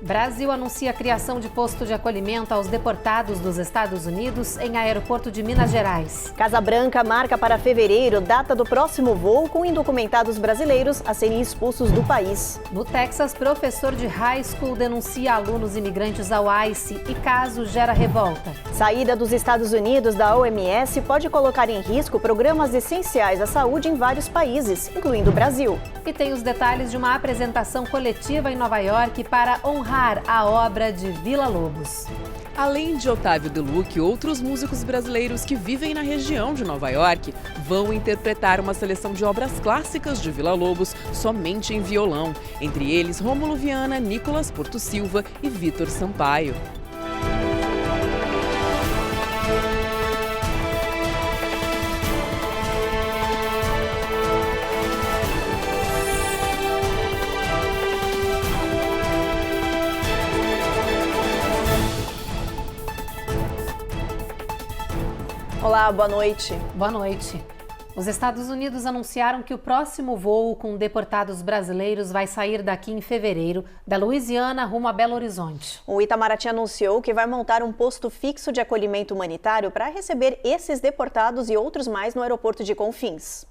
Brasil anuncia a criação de posto de acolhimento aos deportados dos Estados Unidos em aeroporto de Minas Gerais. Casa Branca marca para fevereiro data do próximo voo com indocumentados brasileiros a serem expulsos do país. No Texas, professor de high school denuncia alunos imigrantes ao ICE e caso gera revolta. Saída dos Estados Unidos da OMS pode colocar em risco programas essenciais à saúde em vários países, incluindo o Brasil. E tem os detalhes de uma apresentação coletiva em Nova York para honrar a obra de Villa-Lobos. Além de Otávio Deluc, outros músicos brasileiros que vivem na região de Nova York vão interpretar uma seleção de obras clássicas de Villa-Lobos somente em violão. Entre eles, Rômulo Viana, Nicolas Porto Silva e Vitor Sampaio. Olá, boa noite. Boa noite. Os Estados Unidos anunciaram que o próximo voo com deportados brasileiros vai sair daqui em fevereiro, da Louisiana rumo a Belo Horizonte. O Itamaraty anunciou que vai montar um posto fixo de acolhimento humanitário para receber esses deportados e outros mais no aeroporto de Confins.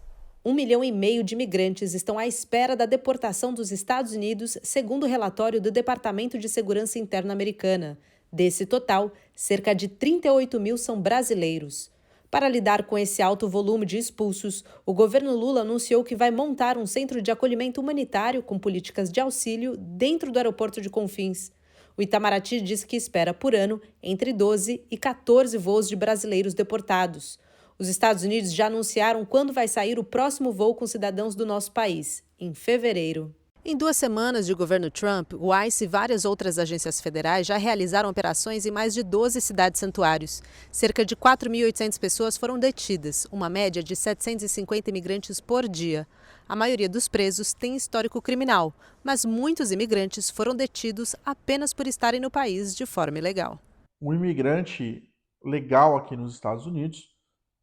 1,5 milhão de imigrantes estão à espera da deportação dos Estados Unidos, segundo o relatório do Departamento de Segurança Interna americana. Desse total, cerca de 38 mil são brasileiros. Para lidar com esse alto volume de expulsos, o governo Lula anunciou que vai montar um centro de acolhimento humanitário com políticas de auxílio dentro do aeroporto de Confins. O Itamaraty diz que espera por ano entre 12 e 14 voos de brasileiros deportados. Os Estados Unidos já anunciaram quando vai sair o próximo voo com cidadãos do nosso país, em fevereiro. Em 2 semanas de governo Trump, o ICE e várias outras agências federais já realizaram operações em mais de 12 cidades-santuários. Cerca de 4.800 pessoas foram detidas, uma média de 750 imigrantes por dia. A maioria dos presos tem histórico criminal, mas muitos imigrantes foram detidos apenas por estarem no país de forma ilegal. Um imigrante legal aqui nos Estados Unidos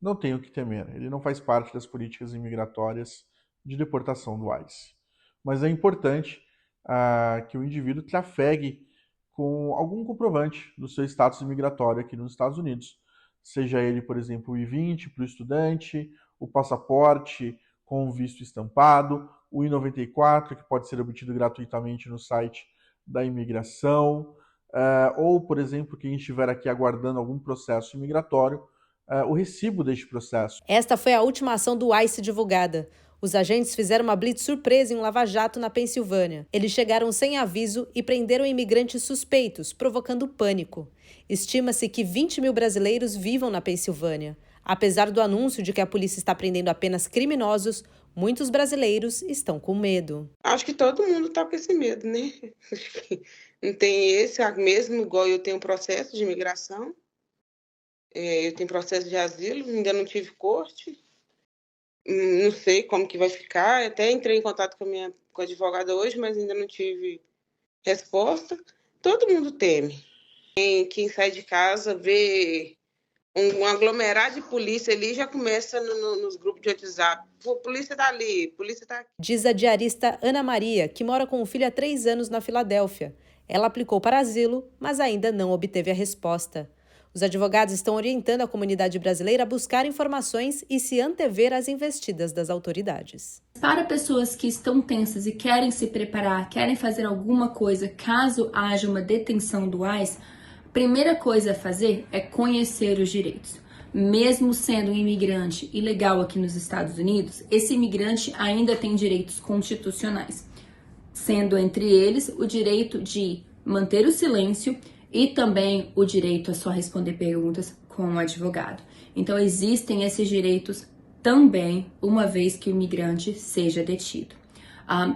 não tem o que temer. Ele não faz parte das políticas imigratórias de deportação do ICE. Mas é importante que o indivíduo trafegue com algum comprovante do seu status imigratório aqui nos Estados Unidos. Seja ele, por exemplo, o I-20 para o estudante, o passaporte com visto estampado, o I-94, que pode ser obtido gratuitamente no site da imigração, ou, por exemplo, quem estiver aqui aguardando algum processo imigratório, o recibo deste processo. Esta foi a última ação do ICE divulgada. Os agentes fizeram uma blitz surpresa em um lava-jato na Pensilvânia. Eles chegaram sem aviso e prenderam imigrantes suspeitos, provocando pânico. Estima-se que 20 mil brasileiros vivam na Pensilvânia. Apesar do anúncio de que a polícia está prendendo apenas criminosos, muitos brasileiros estão com medo. Acho que todo mundo está com esse medo, né? Não tem esse, mesmo igual eu tenho processo de imigração, eu tenho processo de asilo, ainda não tive corte. Não sei como que vai ficar, até entrei em contato com a advogada hoje, mas ainda não tive resposta. Todo mundo teme. Quem sai de casa vê um aglomerado de polícia ali, já começa nos grupos de WhatsApp. Pô, polícia tá ali, polícia tá aqui. Diz a diarista Ana Maria, que mora com o filho há 3 anos na Filadélfia. Ela aplicou para asilo, mas ainda não obteve a resposta. Os advogados estão orientando a comunidade brasileira a buscar informações e se antever às investidas das autoridades. Para pessoas que estão tensas e querem se preparar, querem fazer alguma coisa caso haja uma detenção do ICE, a primeira coisa a fazer é conhecer os direitos. Mesmo sendo um imigrante ilegal aqui nos Estados Unidos, esse imigrante ainda tem direitos constitucionais, sendo entre eles o direito de manter o silêncio e também o direito a só responder perguntas com um advogado. Então, existem esses direitos também, uma vez que o imigrante seja detido.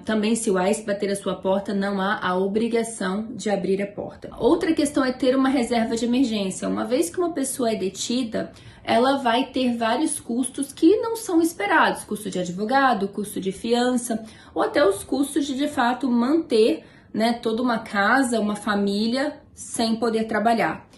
Também, se o ICE bater a sua porta, não há a obrigação de abrir a porta. Outra questão é ter uma reserva de emergência. Uma vez que uma pessoa é detida, ela vai ter vários custos que não são esperados. Custo de advogado, custo de fiança, ou até os custos de fato, manter, né, toda uma casa, uma família sem poder trabalhar.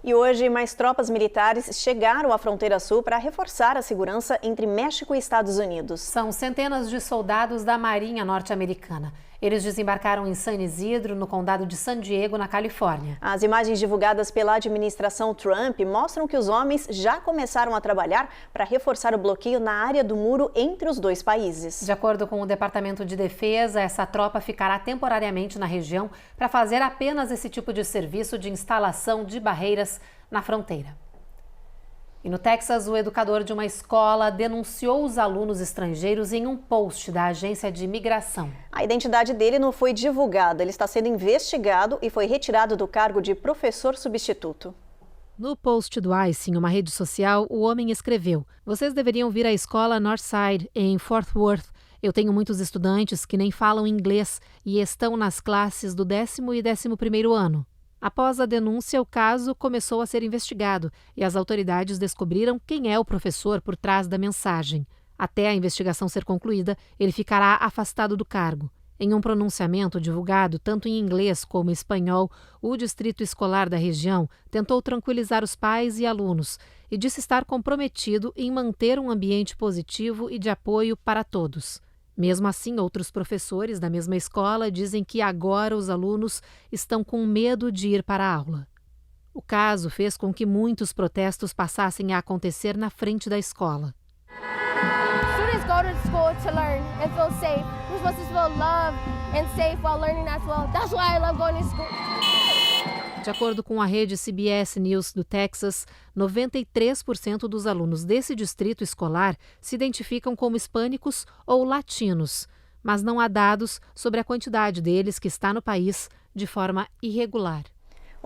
E hoje, mais tropas militares chegaram à fronteira sul para reforçar a segurança entre México e Estados Unidos. São centenas de soldados da Marinha norte-americana. Eles desembarcaram em San Isidro, no condado de San Diego, na Califórnia. As imagens divulgadas pela administração Trump mostram que os homens já começaram a trabalhar para reforçar o bloqueio na área do muro entre os dois países. De acordo com o Departamento de Defesa, essa tropa ficará temporariamente na região para fazer apenas esse tipo de serviço de instalação de barreiras na fronteira. E no Texas, o educador de uma escola denunciou os alunos estrangeiros em um post da agência de imigração. A identidade dele não foi divulgada. Ele está sendo investigado e foi retirado do cargo de professor substituto. No post do ICE, em uma rede social, o homem escreveu: "Vocês deveriam vir à escola Northside, em Fort Worth. Eu tenho muitos estudantes que nem falam inglês e estão nas classes do 10º e 11º ano." Após a denúncia, o caso começou a ser investigado e as autoridades descobriram quem é o professor por trás da mensagem. Até a investigação ser concluída, ele ficará afastado do cargo. Em um pronunciamento divulgado tanto em inglês como em espanhol, o distrito escolar da região tentou tranquilizar os pais e alunos e disse estar comprometido em manter um ambiente positivo e de apoio para todos. Mesmo assim, outros professores da mesma escola dizem que agora os alunos estão com medo de ir para a aula. O caso fez com que muitos protestos passassem a acontecer na frente da escola. Students go to school to learn and feel safe. We're supposed to feel loved and safe while learning as well. That's why I love going to school. De acordo com a rede CBS News do Texas, 93% dos alunos desse distrito escolar se identificam como hispânicos ou latinos, mas não há dados sobre a quantidade deles que está no país de forma irregular.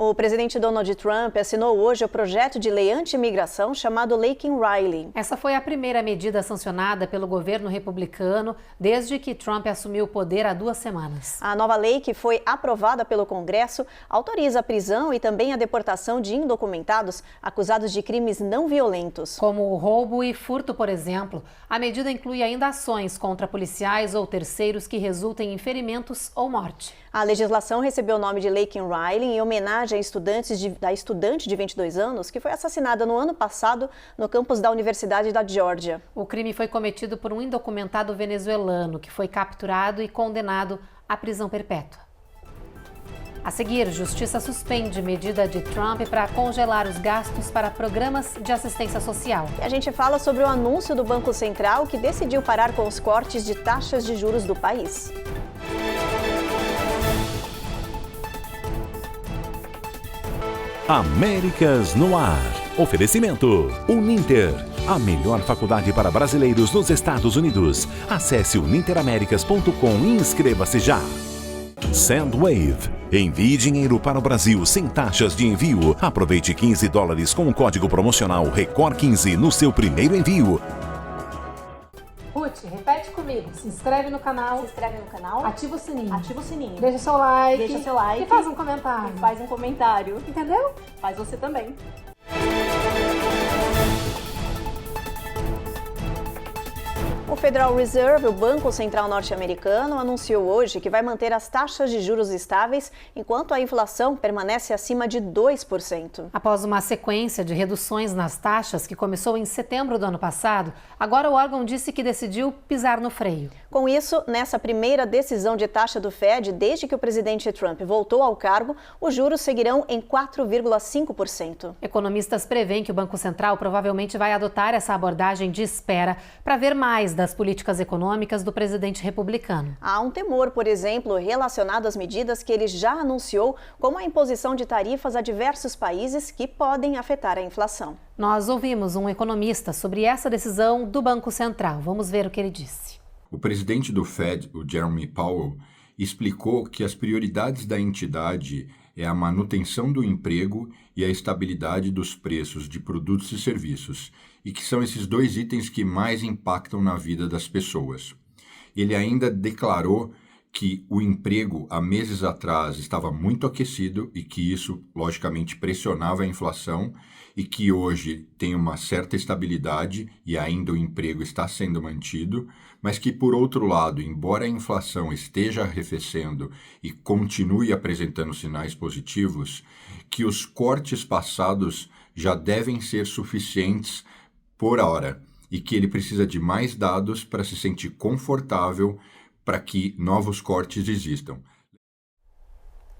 O presidente Donald Trump assinou hoje o projeto de lei anti-imigração chamado Laken Riley. Essa foi a primeira medida sancionada pelo governo republicano desde que Trump assumiu o poder há 2 semanas. A nova lei, que foi aprovada pelo Congresso, autoriza a prisão e também a deportação de indocumentados acusados de crimes não violentos. Como o roubo e furto, por exemplo. A medida inclui ainda ações contra policiais ou terceiros que resultem em ferimentos ou morte. A legislação recebeu o nome de Laken Riley em homenagem a estudante de 22 anos que foi assassinada no ano passado no campus da Universidade da Geórgia. O crime foi cometido por um indocumentado venezuelano que foi capturado e condenado à prisão perpétua. A seguir, Justiça suspende medida de Trump para congelar os gastos para programas de assistência social. E a gente fala sobre o anúncio do Banco Central que decidiu parar com os cortes de taxas de juros do país. Américas no Ar. Oferecimento Uninter, a melhor faculdade para brasileiros nos Estados Unidos. Acesse uninteraméricas.com e inscreva-se já. Sendwave. Envie dinheiro para o Brasil sem taxas de envio. Aproveite $15 com o código promocional RECOR15 no seu primeiro envio. Ruth, repete comigo. Se inscreve no canal. Se inscreve no canal. Ativa o sininho. Ativa o sininho. Deixa seu like. Deixa seu like. E faz um comentário. E faz um comentário. Entendeu? Faz você também. O Federal Reserve, o Banco Central norte-americano, anunciou hoje que vai manter as taxas de juros estáveis enquanto a inflação permanece acima de 2%. Após uma sequência de reduções nas taxas que começou em setembro do ano passado, agora o órgão disse que decidiu pisar no freio. Com isso, nessa primeira decisão de taxa do Fed, desde que o presidente Trump voltou ao cargo, os juros seguirão em 4,5%. Economistas prevêem que o Banco Central provavelmente vai adotar essa abordagem de espera para ver mais das políticas econômicas do presidente republicano. Há um temor, por exemplo, relacionado às medidas que ele já anunciou, como a imposição de tarifas a diversos países que podem afetar a inflação. Nós ouvimos um economista sobre essa decisão do Banco Central. Vamos ver o que ele disse. O presidente do Fed, o Jeremy Powell, explicou que as prioridades da entidade é a manutenção do emprego e a estabilidade dos preços de produtos e serviços, e que são esses 2 itens que mais impactam na vida das pessoas. Ele ainda declarou que o emprego há meses atrás estava muito aquecido e que isso, logicamente, pressionava a inflação e que hoje tem uma certa estabilidade e ainda o emprego está sendo mantido, mas que, por outro lado, embora a inflação esteja arrefecendo e continue apresentando sinais positivos, que os cortes passados já devem ser suficientes por hora e que ele precisa de mais dados para se sentir confortável para que novos cortes existam.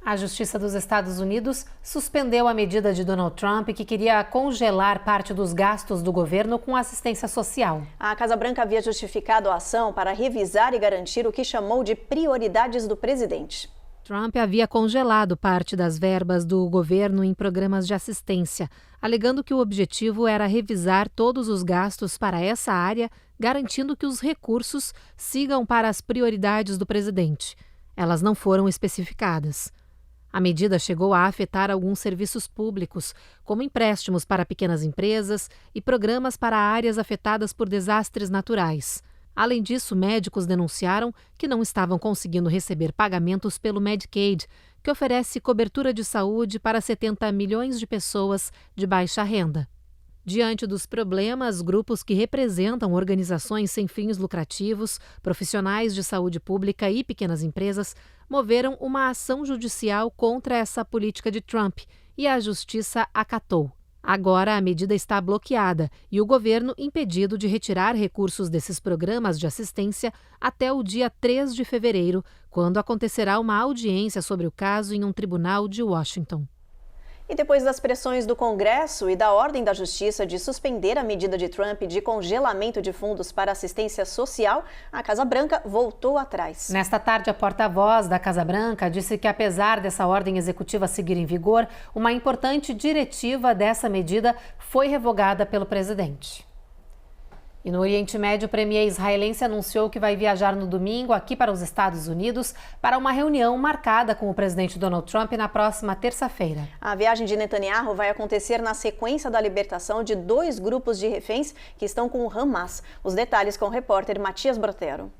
A Justiça dos Estados Unidos suspendeu a medida de Donald Trump que queria congelar parte dos gastos do governo com assistência social. A Casa Branca havia justificado a ação para revisar e garantir o que chamou de prioridades do presidente. Trump havia congelado parte das verbas do governo em programas de assistência, alegando que o objetivo era revisar todos os gastos para essa área, garantindo que os recursos sigam para as prioridades do presidente. Elas não foram especificadas. A medida chegou a afetar alguns serviços públicos, como empréstimos para pequenas empresas e programas para áreas afetadas por desastres naturais. Além disso, médicos denunciaram que não estavam conseguindo receber pagamentos pelo Medicaid, que oferece cobertura de saúde para 70 milhões de pessoas de baixa renda. Diante dos problemas, grupos que representam organizações sem fins lucrativos, profissionais de saúde pública e pequenas empresas moveram uma ação judicial contra essa política de Trump e a justiça acatou. Agora a medida está bloqueada e o governo impedido de retirar recursos desses programas de assistência até o dia 3 de fevereiro, quando acontecerá uma audiência sobre o caso em um tribunal de Washington. E depois das pressões do Congresso e da ordem da Justiça de suspender a medida de Trump de congelamento de fundos para assistência social, a Casa Branca voltou atrás. Nesta tarde, a porta-voz da Casa Branca disse que, apesar dessa ordem executiva seguir em vigor, uma importante diretiva dessa medida foi revogada pelo presidente. E no Oriente Médio, o premier israelense anunciou que vai viajar no domingo aqui para os Estados Unidos para uma reunião marcada com o presidente Donald Trump na próxima terça-feira. A viagem de Netanyahu vai acontecer na sequência da libertação de 2 grupos de reféns que estão com o Hamas. Os detalhes com o repórter Matias Brotero.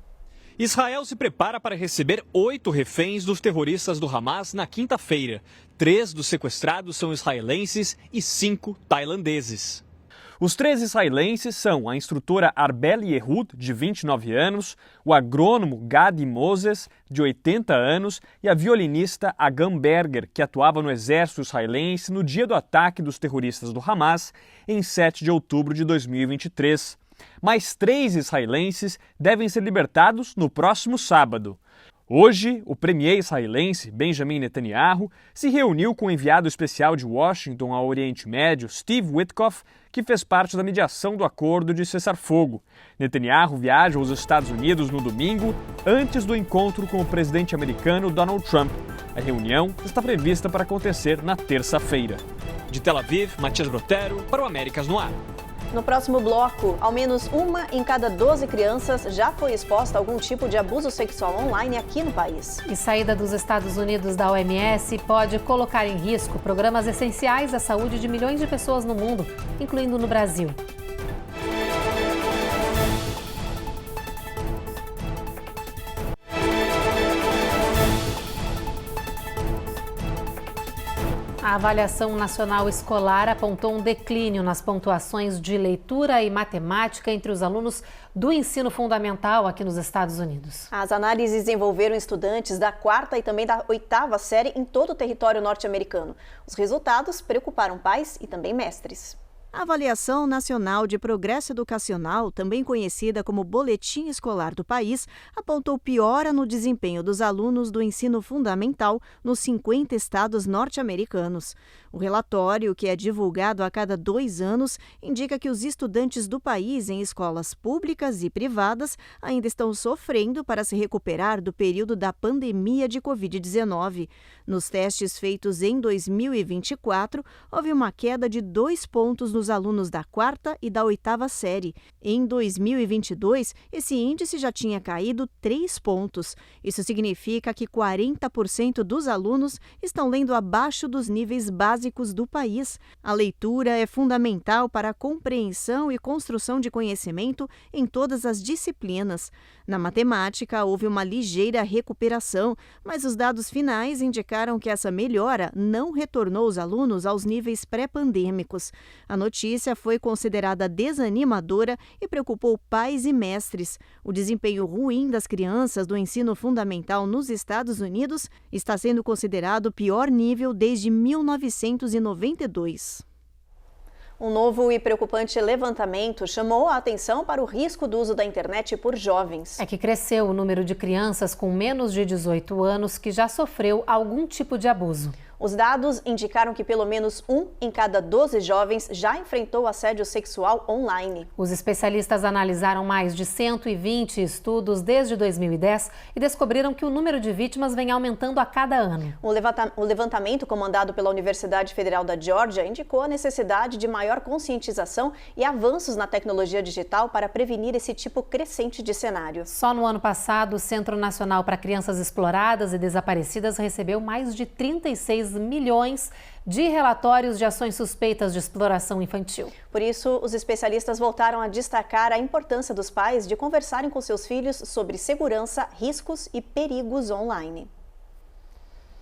Israel se prepara para receber 8 reféns dos terroristas do Hamas na quinta-feira. 3 dos sequestrados são israelenses e 5 tailandeses. Os 3 israelenses são a instrutora Arbel Yehud, de 29 anos, o agrônomo Gadi Moses, de 80 anos, e a violinista Agam Berger, que atuava no exército israelense no dia do ataque dos terroristas do Hamas, em 7 de outubro de 2023. Mais 3 israelenses devem ser libertados no próximo sábado. Hoje, o premier israelense Benjamin Netanyahu se reuniu com o enviado especial de Washington ao Oriente Médio, Steve Witkoff, que fez parte da mediação do acordo de cessar-fogo. Netanyahu viaja aos Estados Unidos no domingo, antes do encontro com o presidente americano Donald Trump. A reunião está prevista para acontecer na terça-feira. De Tel Aviv, Matias Brotero, para o Américas no Ar. No próximo bloco, ao menos 1 em cada 12 crianças já foi exposta a algum tipo de abuso sexual online aqui no país. E saída dos Estados Unidos da OMS pode colocar em risco programas essenciais à saúde de milhões de pessoas no mundo, incluindo no Brasil. A Avaliação Nacional Escolar apontou um declínio nas pontuações de leitura e matemática entre os alunos do ensino fundamental aqui nos Estados Unidos. As análises envolveram estudantes da 4ª e também da 8ª série em todo o território norte-americano. Os resultados preocuparam pais e também mestres. A Avaliação Nacional de Progresso Educacional, também conhecida como Boletim Escolar do país, apontou piora no desempenho dos alunos do ensino fundamental nos 50 estados norte-americanos. O relatório, que é divulgado a cada 2 anos, indica que os estudantes do país em escolas públicas e privadas ainda estão sofrendo para se recuperar do período da pandemia de Covid-19. Nos testes feitos em 2024, houve uma queda de 2 pontos nos alunos da 4ª e da 8ª série. Em 2022, esse índice já tinha caído 3 pontos. Isso significa que 40% dos alunos estão lendo abaixo dos níveis básicos do país. A leitura é fundamental para a compreensão e construção de conhecimento em todas as disciplinas. Na matemática, houve uma ligeira recuperação, mas os dados finais indicaram que essa melhora não retornou os alunos aos níveis pré-pandêmicos. A notícia foi considerada desanimadora e preocupou pais e mestres. O desempenho ruim das crianças do ensino fundamental nos Estados Unidos está sendo considerado o pior nível desde 1992. Um novo e preocupante levantamento chamou a atenção para o risco do uso da internet por jovens. É que cresceu o número de crianças com menos de 18 anos que já sofreu algum tipo de abuso. Os dados indicaram que pelo menos 1 em cada 12 jovens já enfrentou assédio sexual online. Os especialistas analisaram mais de 120 estudos desde 2010 e descobriram que o número de vítimas vem aumentando a cada ano. O levantamento comandado pela Universidade Federal da Geórgia indicou a necessidade de maior conscientização e avanços na tecnologia digital para prevenir esse tipo crescente de cenário. Só no ano passado, o Centro Nacional para Crianças Exploradas e Desaparecidas recebeu mais de 36 milhões de relatórios de ações suspeitas de exploração infantil. Por isso, os especialistas voltaram a destacar a importância dos pais de conversarem com seus filhos sobre segurança, riscos e perigos online.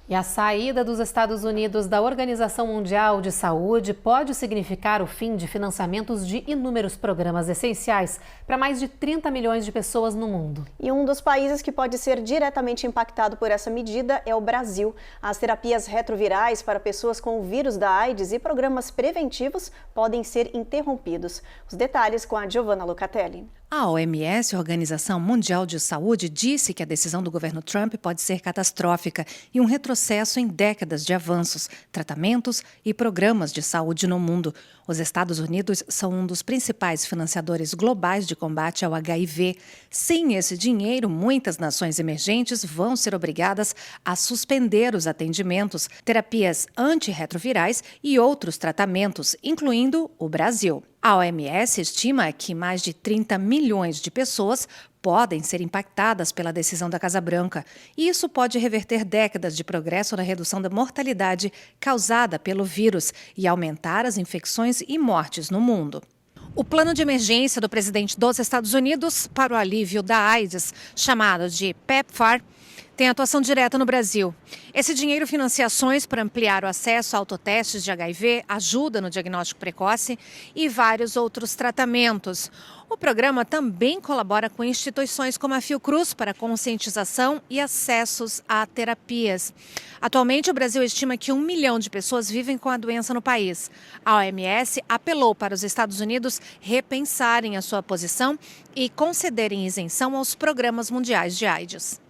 E a saída dos Estados Unidos da Organização Mundial de Saúde pode significar o fim de financiamentos de inúmeros programas essenciais para mais de 30 milhões de pessoas no mundo. E um dos países que pode ser diretamente impactado por essa medida é o Brasil. As terapias retrovirais para pessoas com o vírus da AIDS e programas preventivos podem ser interrompidos. Os detalhes com a Giovanna Lucatelli. A OMS, Organização Mundial de Saúde, disse que a decisão do governo Trump pode ser catastrófica e um retrocesso em décadas de avanços, tratamentos e programas de saúde no mundo. Os Estados Unidos são um dos principais financiadores globais de combate ao HIV. Sem esse dinheiro, muitas nações emergentes vão ser obrigadas a suspender os atendimentos, terapias antirretrovirais e outros tratamentos, incluindo o Brasil. A OMS estima que mais de 30 milhões de pessoas podem ser impactadas pela decisão da Casa Branca. E isso pode reverter décadas de progresso na redução da mortalidade causada pelo vírus e aumentar as infecções e mortes no mundo. O plano de emergência do presidente dos Estados Unidos para o alívio da AIDS, chamado de PEPFAR, tem atuação direta no Brasil. Esse dinheiro financia ações para ampliar o acesso a autotestes de HIV, ajuda no diagnóstico precoce e vários outros tratamentos. O programa também colabora com instituições como a Fiocruz para conscientização e acessos a terapias. Atualmente, o Brasil estima que 1 milhão de pessoas vivem com a doença no país. A OMS apelou para os Estados Unidos repensarem a sua posição e concederem isenção aos programas mundiais de AIDS.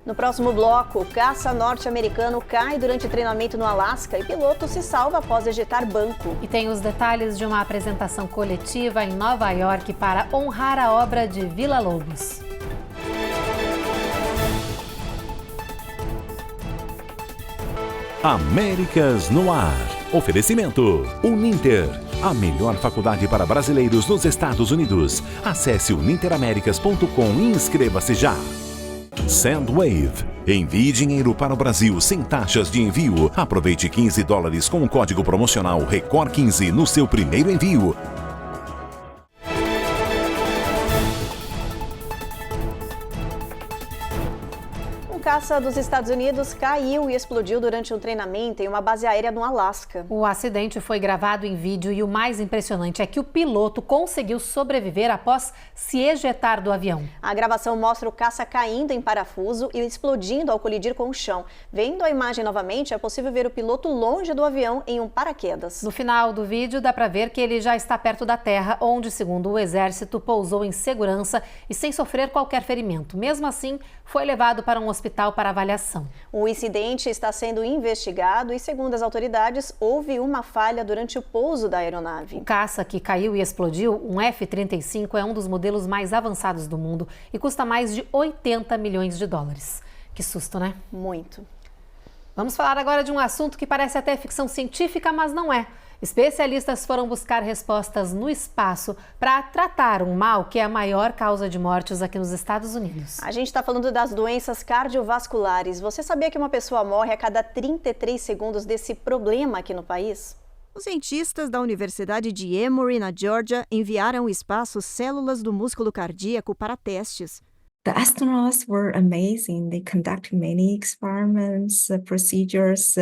No próximo bloco, caça norte-americano cai durante treinamento no Alasca e piloto se salva após ejetar banco. E tem os detalhes de uma apresentação coletiva em Nova York para honrar a obra de Vila Lobos. Américas no Ar. Oferecimento Uninter, a melhor faculdade para brasileiros nos Estados Unidos. Acesse uninteramericas.com e inscreva-se já. Sandwave. Envie dinheiro para o Brasil sem taxas de envio. Aproveite $15 com o código promocional RECOR15 no seu primeiro envio. Um caça dos Estados Unidos caiu e explodiu durante um treinamento em uma base aérea no Alasca. O acidente foi gravado em vídeo e o mais impressionante é que o piloto conseguiu sobreviver após se ejetar do avião. A gravação mostra o caça caindo em parafuso e explodindo ao colidir com o chão. Vendo a imagem novamente, é possível ver o piloto longe do avião em um paraquedas. No final do vídeo, dá para ver que ele já está perto da terra, onde, segundo o exército, pousou em segurança e sem sofrer qualquer ferimento. Mesmo assim, foi levado para um hospital para avaliação. O incidente está sendo investigado e, segundo as autoridades, houve uma falha durante o pouso da aeronave. O caça que caiu e explodiu, um F-35, é um dos modelos mais avançados do mundo e custa mais de 80 milhões de dólares. Que susto, né? Muito. Vamos falar agora de um assunto que parece até ficção científica, mas não é. Especialistas foram buscar respostas no espaço para tratar um mal que é a maior causa de mortes aqui nos Estados Unidos. A gente está falando das doenças cardiovasculares. Você sabia que uma pessoa morre a cada 33 segundos desse problema aqui no país? Os cientistas da Universidade de Emory, na Geórgia, enviaram ao espaço células do músculo cardíaco para testes. The astronauts were amazing. They conducted many experiments, procedures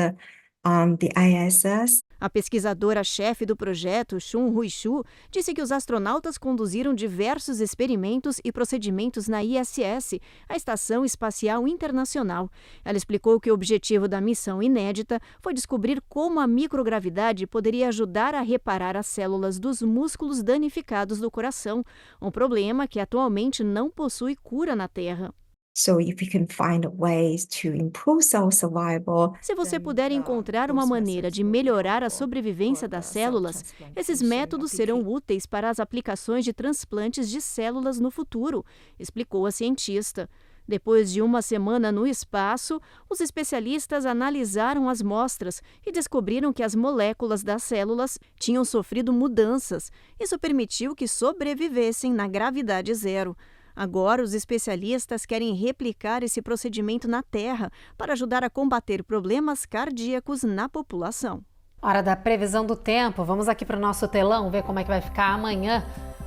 on the ISS. A pesquisadora-chefe do projeto, Chun Hui-Shu, disse que os astronautas conduziram diversos experimentos e procedimentos na ISS, a Estação Espacial Internacional. Ela explicou que o objetivo da missão inédita foi descobrir como a microgravidade poderia ajudar a reparar as células dos músculos danificados do coração, um problema que atualmente não possui cura na Terra. So if we can find ways to improve cell survival, se você puder encontrar uma maneira de melhorar a sobrevivência das células, esses métodos serão úteis para as aplicações de transplantes de células no futuro, explicou a cientista. Depois de uma semana no espaço, os especialistas analisaram as amostras e descobriram que as moléculas das células tinham sofrido mudanças. Isso permitiu que sobrevivessem na gravidade zero. Agora, os especialistas querem replicar esse procedimento na Terra para ajudar a combater problemas cardíacos na população. Hora da previsão do tempo. Vamos aqui para o nosso telão ver como é que vai ficar amanhã.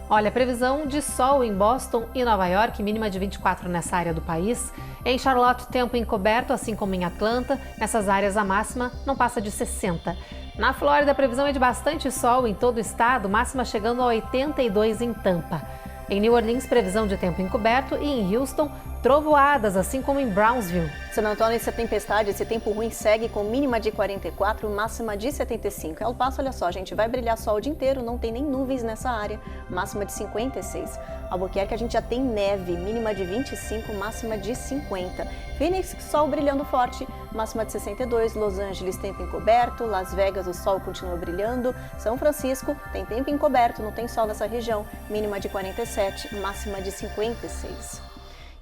Olha, previsão de sol em Boston e Nova York, mínima de 24 nessa área do país. Em Charlotte, tempo encoberto, assim como em Atlanta. Nessas áreas, a máxima não passa de 60. Na Flórida, a previsão é de bastante sol em todo o estado, máxima chegando a 82 em Tampa. Em New Orleans, previsão de tempo encoberto e em Houston, trovoadas, assim como em Brownsville. San Antônio, essa tempestade, esse tempo ruim segue com mínima de 44, máxima de 75. El Paso, olha só, gente, vai brilhar sol o dia inteiro, não tem nem nuvens nessa área, máxima de 56. Albuquerque, a gente já tem neve, mínima de 25, máxima de 50. Phoenix, sol brilhando forte, máxima de 62. Los Angeles, tempo encoberto. Las Vegas, o sol continua brilhando. São Francisco, tem tempo encoberto, não tem sol nessa região, mínima de 47, máxima de 56.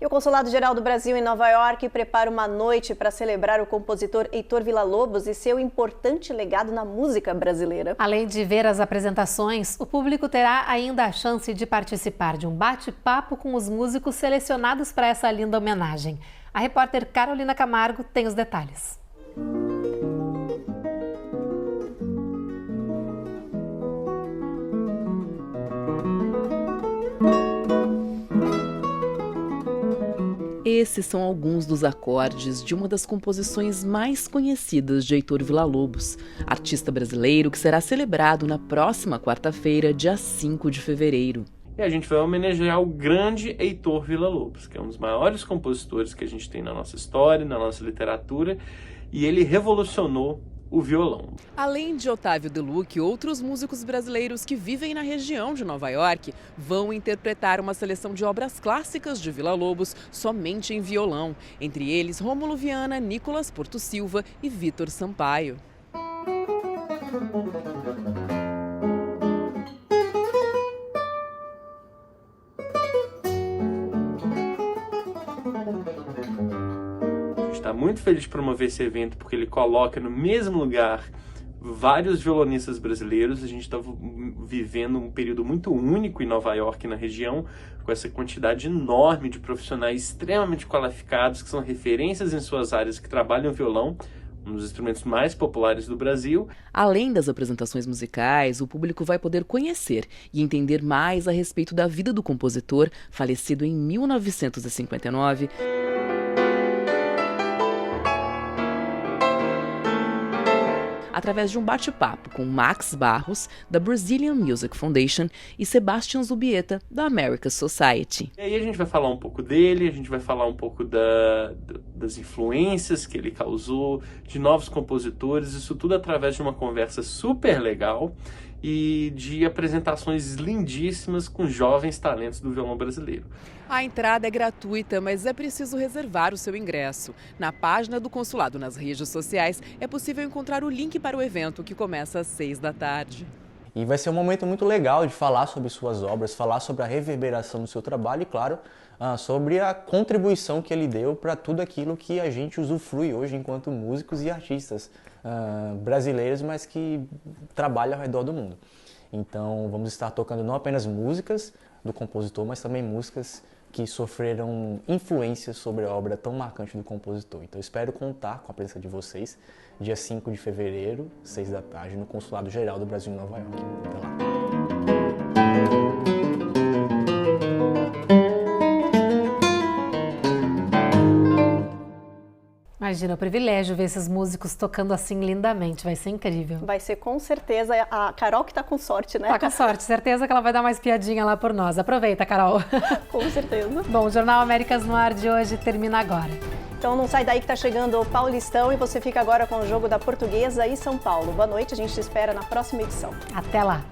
E o Consulado-Geral do Brasil em Nova York prepara uma noite para celebrar o compositor Heitor Villa-Lobos e seu importante legado na música brasileira. Além de ver as apresentações, o público terá ainda a chance de participar de um bate-papo com os músicos selecionados para essa linda homenagem. A repórter Carolina Camargo tem os detalhes. Esses são alguns dos acordes de uma das composições mais conhecidas de Heitor Villa-Lobos, artista brasileiro que será celebrado na próxima quarta-feira, dia 5 de fevereiro. E a gente vai homenagear o grande Heitor Villa-Lobos, que é um dos maiores compositores que a gente tem na nossa história, na nossa literatura, e ele revolucionou o violão. Além de Otávio Deluc, outros músicos brasileiros que vivem na região de Nova York vão interpretar uma seleção de obras clássicas de Villa-Lobos somente em violão. Entre eles, Rômulo Viana, Nicolas Porto Silva e Vitor Sampaio. Está muito feliz de promover esse evento porque ele coloca no mesmo lugar vários violonistas brasileiros. A gente está vivendo um período muito único em Nova York, na região, com essa quantidade enorme de profissionais extremamente qualificados, que são referências em suas áreas, que trabalham violão, um dos instrumentos mais populares do Brasil. Além das apresentações musicais, o público vai poder conhecer e entender mais a respeito da vida do compositor, falecido em 1959. Através de um bate-papo com Max Barros, da Brazilian Music Foundation, e Sebastian Zubieta, da American Society. E aí a gente vai falar um pouco dele, a gente vai falar um pouco das influências que ele causou, de novos compositores, isso tudo através de uma conversa super legal e de apresentações lindíssimas com jovens talentos do violão brasileiro. A entrada é gratuita, mas é preciso reservar o seu ingresso. Na página do consulado nas redes sociais é possível encontrar o link para o evento, que começa às 6 da tarde. E vai ser um momento muito legal de falar sobre suas obras, falar sobre a reverberação do seu trabalho e, claro, sobre a contribuição que ele deu para tudo aquilo que a gente usufrui hoje enquanto músicos e artistas brasileiros, mas que trabalham ao redor do mundo. Então vamos estar tocando não apenas músicas do compositor, mas também músicas que sofreram influências sobre a obra tão marcante do compositor. Então espero contar com a presença de vocês dia 5 de fevereiro, 6 da tarde, no Consulado Geral do Brasil em Nova York. Até lá. Imagina, o privilégio ver esses músicos tocando assim lindamente, vai ser incrível. Vai ser com certeza a Carol que tá com sorte, né? Tá com sorte, certeza que ela vai dar mais piadinha lá por nós. Aproveita, Carol. Com certeza. Bom, o Jornal Américas no Ar de hoje termina agora. Então não sai daí que tá chegando o Paulistão e você fica agora com o jogo da Portuguesa e São Paulo. Boa noite, a gente te espera na próxima edição. Até lá.